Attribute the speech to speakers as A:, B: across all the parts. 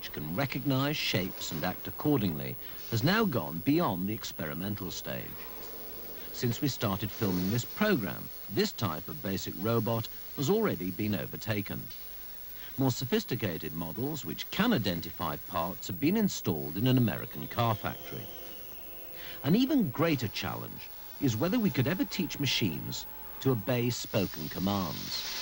A: which can recognize shapes and act accordingly, has now gone beyond the experimental stage. Since we started filming this program, this type of basic robot has already been overtaken. More sophisticated models which can identify parts have been installed in an American car factory. An even greater challenge is whether we could ever teach machines to obey spoken commands.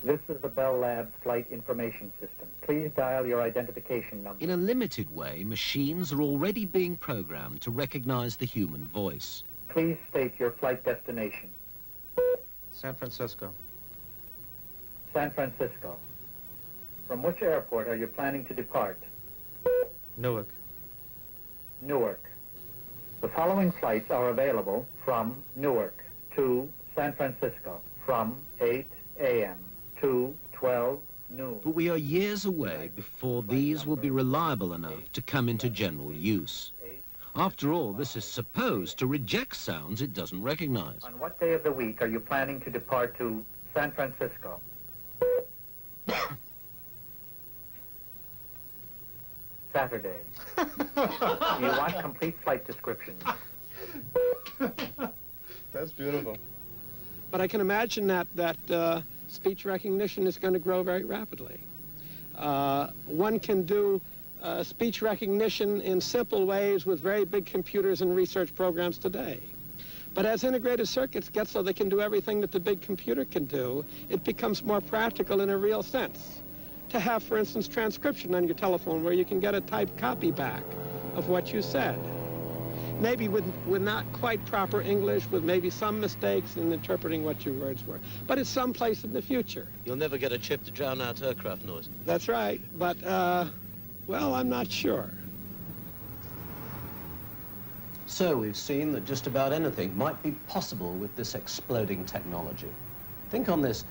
B: This is the Bell Labs Flight Information System. Please dial your identification number.
A: In a limited way, machines are already being programmed to recognize the human voice.
B: Please state your flight destination.
C: San Francisco.
B: San Francisco. From which airport are you planning to depart?
C: Newark.
B: Newark. The following flights are available from Newark to San Francisco from 8 a.m. to 12 noon.
A: But we are years away before these will be reliable enough to come into general use. After all, this is supposed to reject sounds it doesn't recognize.
B: On what day of the week are you planning to depart to San Francisco? Saturday. You want complete flight descriptions.
C: That's beautiful.
D: But I can imagine that speech recognition is going to grow very rapidly. One can do speech recognition in simple ways with very big computers and research programs today. But as integrated circuits get so they can do everything that the big computer can do, it becomes more practical in a real sense. To have, for instance, transcription on your telephone where you can get a typed copy back of what you said. Maybe with not quite proper English, with maybe some mistakes in interpreting what your words were. But it's someplace in the future.
E: You'll never get a chip to drown out aircraft noise.
D: That's right, but, well, I'm not sure.
A: So we've seen that just about anything might be possible with this exploding technology. Think on this.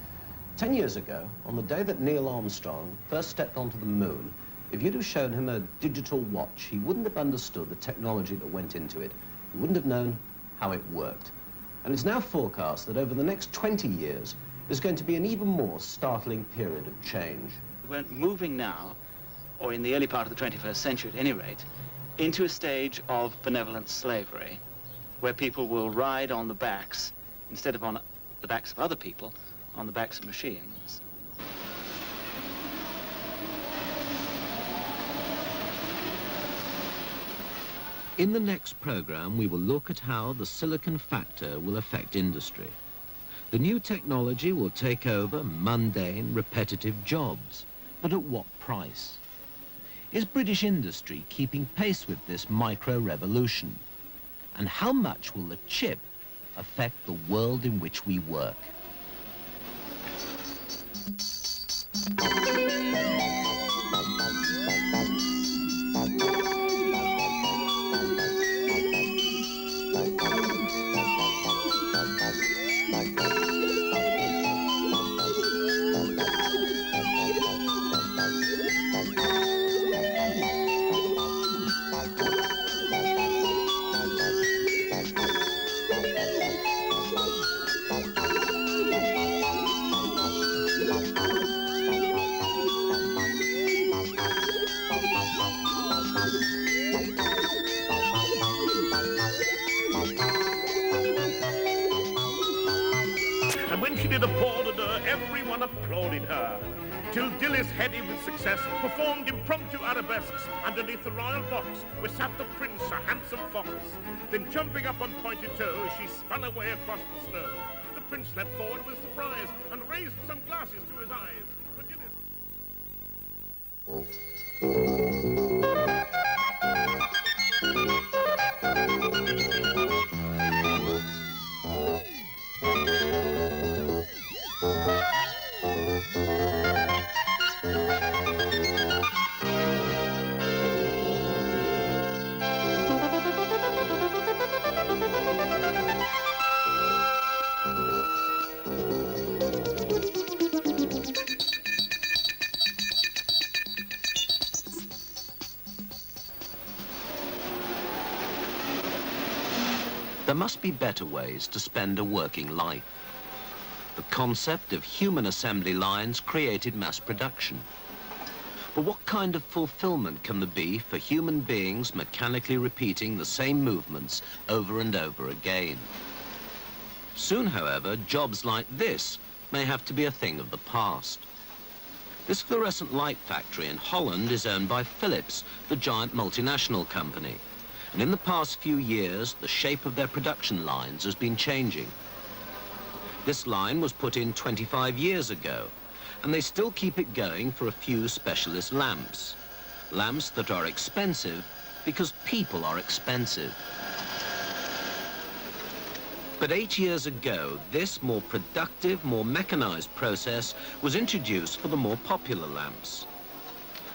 A: 10 years ago, on the day that Neil Armstrong first stepped onto the moon, if you'd have shown him a digital watch, he wouldn't have understood the technology that went into it. He wouldn't have known how it worked. And it's now forecast that over the next 20 years, there's going to be an even more startling period of change.
F: We're moving now, or in the early part of the 21st century at any rate, into a stage of benevolent slavery, where people will ride on the backs, instead of on the backs of other people, on the backs of machines.
A: In the next program, we will look at how the silicon factor will affect industry. The new technology will take over mundane, repetitive jobs, but at what price? Is British industry keeping pace with this micro-revolution? And how much will the chip affect the world in which we work?
G: And when she did applaud her, everyone applauded her. Till Dilys, heady with success, performed impromptu arabesques underneath the royal box, where sat the prince, a handsome fox. Then jumping up on pointed toes, she spun away across the snow. The prince leapt forward with surprise and raised some glasses to his eyes. But Dilys...
A: There must be better ways to spend a working life. The concept of human assembly lines created mass production. But what kind of fulfillment can there be for human beings mechanically repeating the same movements over and over again? Soon, however, jobs like this may have to be a thing of the past. This fluorescent light factory in Holland is owned by Philips, the giant multinational company. And in the past few years, the shape of their production lines has been changing. This line was put in 25 years ago, and they still keep it going for a few specialist lamps. Lamps that are expensive because people are expensive. But 8 years ago, this more productive, more mechanized process was introduced for the more popular lamps.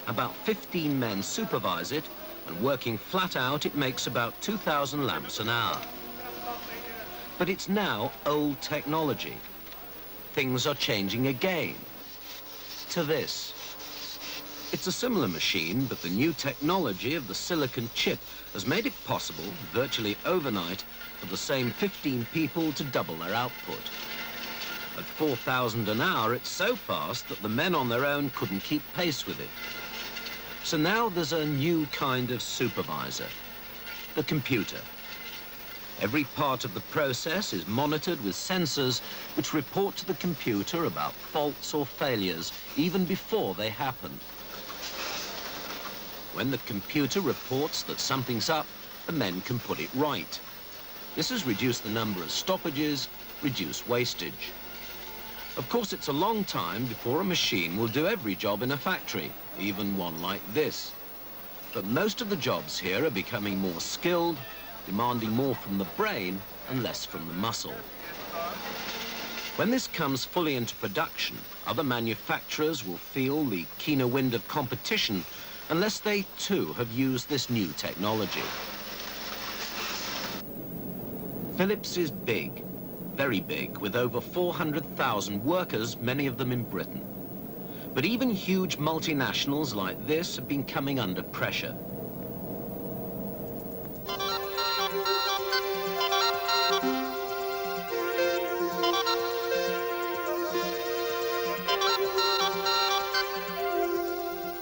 A: About 15 men supervise it, and working flat out, it makes about 2,000 lamps an hour. But it's now old technology. Things are changing again to this. It's a similar machine, but the new technology of the silicon chip has made it possible, virtually overnight, for the same 15 people to double their output. At 4,000 an hour, it's so fast that the men on their own couldn't keep pace with it. So now there's a new kind of supervisor, the computer. Every part of the process is monitored with sensors which report to the computer about faults or failures even before they happen. When the computer reports that something's up, the men can put it right. This has reduced the number of stoppages, reduced wastage. Of course, it's a long time before a machine will do every job in a factory, even one like this. But most of the jobs here are becoming more skilled, demanding more from the brain and less from the muscle. When this comes fully into production, other manufacturers will feel the keener wind of competition unless they too have used this new technology. Philips is big, very big, with over 400,000 workers, many of them in Britain. But even huge multinationals like this have been coming under pressure.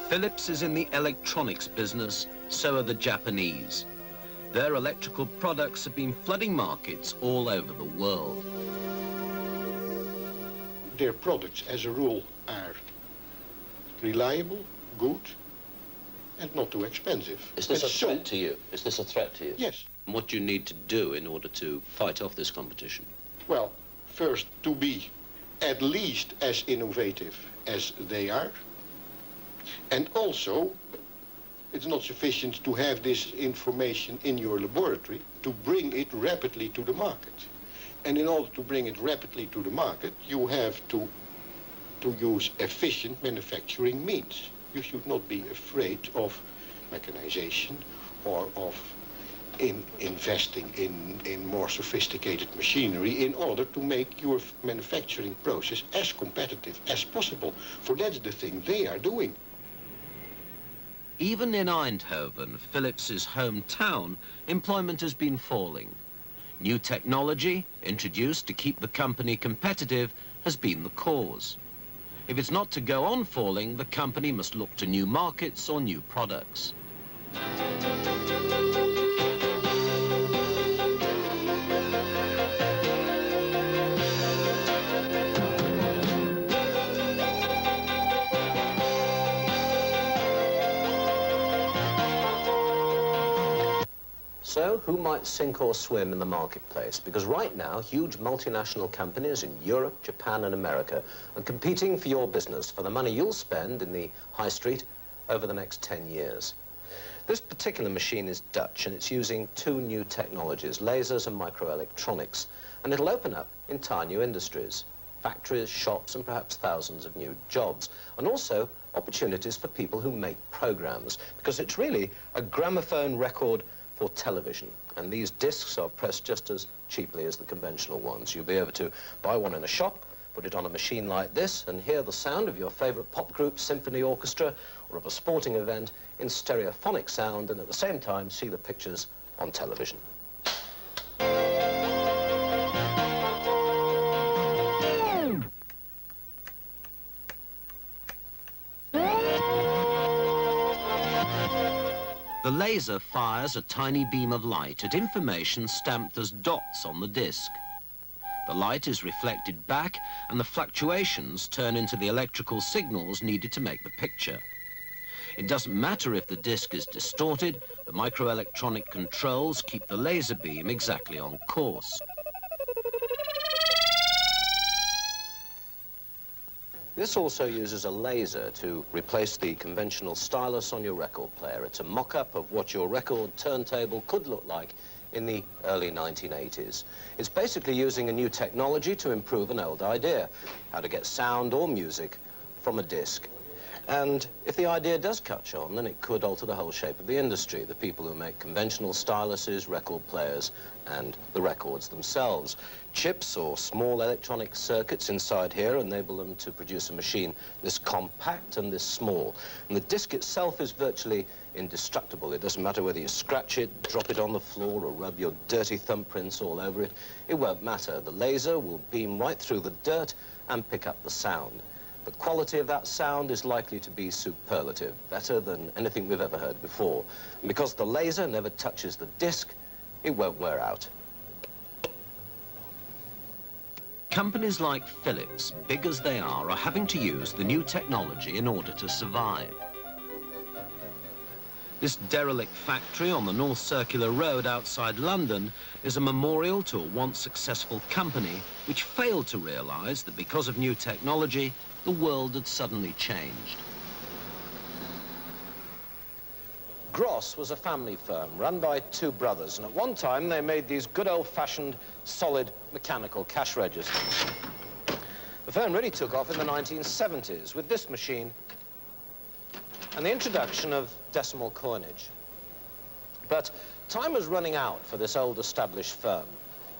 A: Philips is in the electronics business, so are the Japanese. Their electrical products have been flooding markets all over the world.
H: Their products, as a rule, are reliable, good, and not too expensive.
E: Is this a threat to you? Is this a threat to you?
H: Yes.
E: And what do you need to do in order to fight off this competition?
H: Well, first, to be at least as innovative as they are. And also, it's not sufficient to have this information in your laboratory to bring it rapidly to the market. And in order to bring it rapidly to the market, you have to use efficient manufacturing means. You should not be afraid of mechanization or of investing in more sophisticated machinery in order to make your manufacturing process as competitive as possible. For that's the thing they are doing.
A: Even in Eindhoven, Philips's hometown, employment has been falling. New technology, introduced to keep the company competitive, has been the cause. If it's not to go on falling, the company must look to new markets or new products.
E: So, who might sink or swim in the marketplace? Because right now, huge multinational companies in Europe, Japan and America are competing for your business, for the money you'll spend in the high street over the next 10 years. This particular machine is Dutch, and it's using two new technologies, lasers and microelectronics, and it'll open up entire new industries, factories, shops, and perhaps thousands of new jobs, and also opportunities for people who make programs, because it's really a gramophone record for television, and these discs are pressed just as cheaply as the conventional ones. You'll be able to buy one in a shop, put it on a machine like this, and hear the sound of your favorite pop group, symphony orchestra, or of a sporting event in stereophonic sound, and at the same time see the pictures on television.
A: The laser fires a tiny beam of light at information stamped as dots on the disc. The light is reflected back, and the fluctuations turn into the electrical signals needed to make the picture. It doesn't matter if the disc is distorted, the microelectronic controls keep the laser beam exactly on course.
E: This also uses a laser to replace the conventional stylus on your record player. It's a mock-up of what your record turntable could look like in the early 1980s. It's basically using a new technology to improve an old idea, how to get sound or music from a disc. And if the idea does catch on, then it could alter the whole shape of the industry, the people who make conventional styluses, record players, and the records themselves. Chips or small electronic circuits inside here enable them to produce a machine this compact and this small. And the disc itself is virtually indestructible. It doesn't matter whether you scratch it, drop it on the floor, or rub your dirty thumbprints all over it. It won't matter. The laser will beam right through the dirt and pick up the sound. The quality of that sound is likely to be superlative, better than anything we've ever heard before. And because the laser never touches the disc, it won't wear out.
A: Companies like Philips, big as they are having to use the new technology in order to survive. This derelict factory on the North Circular Road outside London is a memorial to a once successful company which failed to realize that because of new technology, the world had suddenly changed.
E: Gross was a family firm run by two brothers, and at one time they made these good old-fashioned solid mechanical cash registers. The firm really took off in the 1970s with this machine and the introduction of decimal coinage. But time was running out for this old established firm.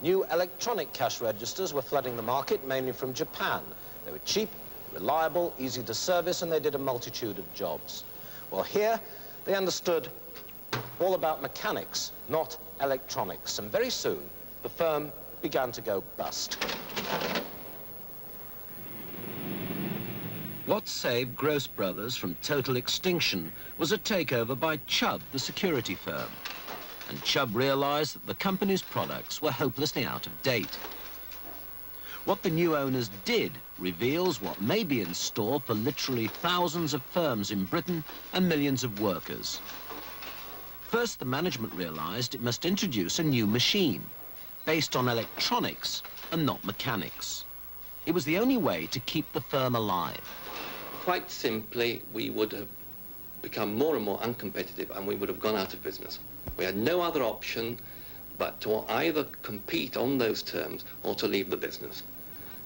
E: New electronic cash registers were flooding the market, mainly from Japan. They were cheap, reliable, easy to service, and they did a multitude of jobs. Well, here they understood all about mechanics, not electronics, and very soon the firm began to go bust.
A: What saved Gross Brothers from total extinction was a takeover by Chubb, the security firm. And Chubb realized that the company's products were hopelessly out of date. What the new owners did reveals what may be in store for literally thousands of firms in Britain and millions of workers. First, the management realized it must introduce a new machine based on electronics and not mechanics. It was the only way to keep the firm alive.
I: Quite simply, we would have become more and more uncompetitive and we would have gone out of business. We had no other option but to either compete on those terms or to leave the business.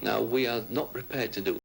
I: Now, we are not prepared to do